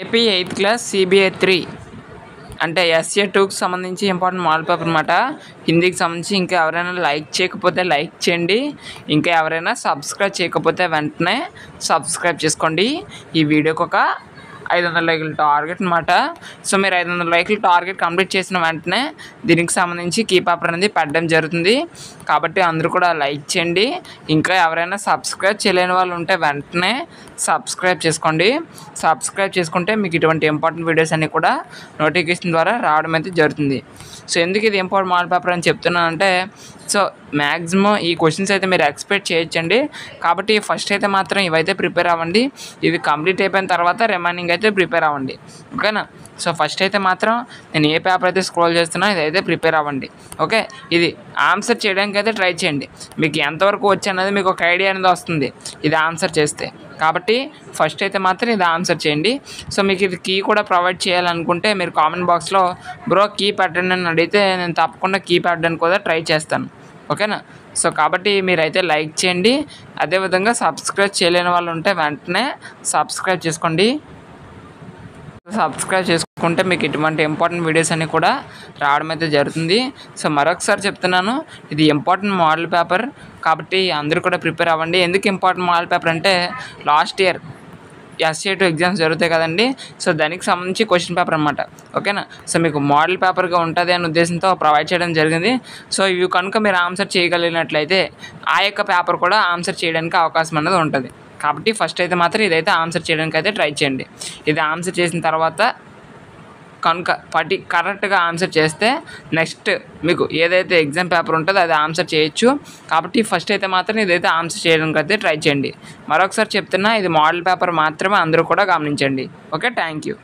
AP 8th class CBA 3 అంటే SA 2కి సంబంధించి ఇంపార్టెంట్ మోడల్ పేపర్ అనమాట. హిందీకి సంబంధించి ఇంకా ఎవరైనా లైక్ చేయకపోతే లైక్ చేయండి. ఇంకా ఎవరైనా సబ్స్క్రైబ్ చేయకపోతే వెంటనే సబ్స్క్రైబ్ చేసుకోండి. ఈ వీడియోకి ఒక 500 లైకులు టార్గెట్ అనమాట. సో మీరు 500 లైకులు టార్గెట్ కంప్లీట్ చేసిన వెంటనే దీనికి సంబంధించి కీ పేపర్ అనేది పెట్టడం జరుగుతుంది. కాబట్టి అందరూ కూడా లైక్ చేయండి. ఇంకా ఎవరైనా సబ్స్క్రైబ్ చేయలేని వాళ్ళు ఉంటే వెంటనే సబ్స్క్రైబ్ చేసుకోండి. సబ్స్క్రైబ్ చేసుకుంటే మీకు ఇటువంటి ఇంపార్టెంట్ వీడియోస్ అన్నీ కూడా నోటిఫికేషన్ ద్వారా రావడం అయితే జరుగుతుంది. సో ఎందుకు ఇది ఇంపార్టెంట్ మోడల్ పేపర్ అని చెప్తున్నానంటే, సో మ్యాక్సిమం ఈ క్వశ్చన్స్ అయితే మీరు ఎక్స్పెక్ట్ చేయొచ్చండి. కాబట్టి ఫస్ట్ అయితే మాత్రం ఇవైతే ప్రిపేర్ అవ్వండి. ఇవి కంప్లీట్ అయిపోయిన తర్వాత రిమైనింగ్ అయితే ప్రిపేర్ అవ్వండి. ఓకేనా? సో ఫస్ట్ అయితే మాత్రం నేను ఏ పేపర్ అయితే స్క్రోల్ చేస్తున్నా ఇదైతే ప్రిపేర్ అవ్వండి. ఓకే, ఇది ఆన్సర్ చేయడానికి అయితే ట్రై చేయండి. మీకు ఎంతవరకు వచ్చి అనేది మీకు ఒక ఐడియా అనేది వస్తుంది ఇది ఆన్సర్ చేస్తే. కాబట్టి ఫస్ట్ అయితే మాత్రం ఇది ఆన్సర్ చేయండి. సో మీకు ఇది కీ కూడా ప్రొవైడ్ చేయాలనుకుంటే మీరు కామెంట్ బాక్స్లో బ్రో కీ పెట్టండి అని అడిగితే నేను తప్పకుండా కీ పెట్టడానికి కూడా ట్రై చేస్తాను. ఓకేనా? సో కాబట్టి మీరైతే లైక్ చేయండి. అదేవిధంగా సబ్స్క్రైబ్ చేయలేని వాళ్ళు ఉంటే వెంటనే సబ్స్క్రైబ్ చేసుకోండి. సబ్స్క్రైబ్ చేసుకుంటే మీకు ఇటువంటి ఇంపార్టెంట్ వీడియోస్ అన్నీ కూడా రావడం అయితే జరుగుతుంది. సో మరొకసారి చెప్తున్నాను, ఇది ఇంపార్టెంట్ మోడల్ పేపర్. కాబట్టి అందరూ కూడా ప్రిపేర్ అవ్వండి. ఎందుకు ఇంపార్టెంట్ మోడల్ పేపర్ అంటే లాస్ట్ ఇయర్ SA 2 ఎగ్జామ్స్ జరుగుతాయి కదండి. సో దానికి సంబంధించి క్వశ్చన్ పేపర్ అనమాట. ఓకేనా? సో మీకు మోడల్ పేపర్గా ఉంటుంది అనే ఉద్దేశంతో ప్రొవైడ్ చేయడం జరిగింది. సో ఇవి కనుక మీరు ఆన్సర్ చేయగలిగినట్లయితే ఆ యొక్క పేపర్ కూడా ఆన్సర్ చేయడానికి అవకాశం అనేది ఉంటుంది. కాబట్టి ఫస్ట్ అయితే మాత్రం ఇదైతే ఆన్సర్ చేయడానికి అయితే ట్రై చేయండి. ఇది ఆన్సర్ చేసిన తర్వాత కనుక కరెక్ట్గా ఆన్సర్ చేస్తే నెక్స్ట్ మీకు ఏదైతే ఎగ్జామ్ పేపర్ ఉంటుందో అది ఆన్సర్ చేయొచ్చు. కాబట్టి ఫస్ట్ అయితే మాత్రం ఇదైతే ఆన్సర్ చేయడానికి అయితే ట్రై చేయండి. మరొకసారి చెప్తున్నా, ఇది మోడల్ పేపర్ మాత్రమే, అందరూ కూడా గమనించండి. Okay, thank you.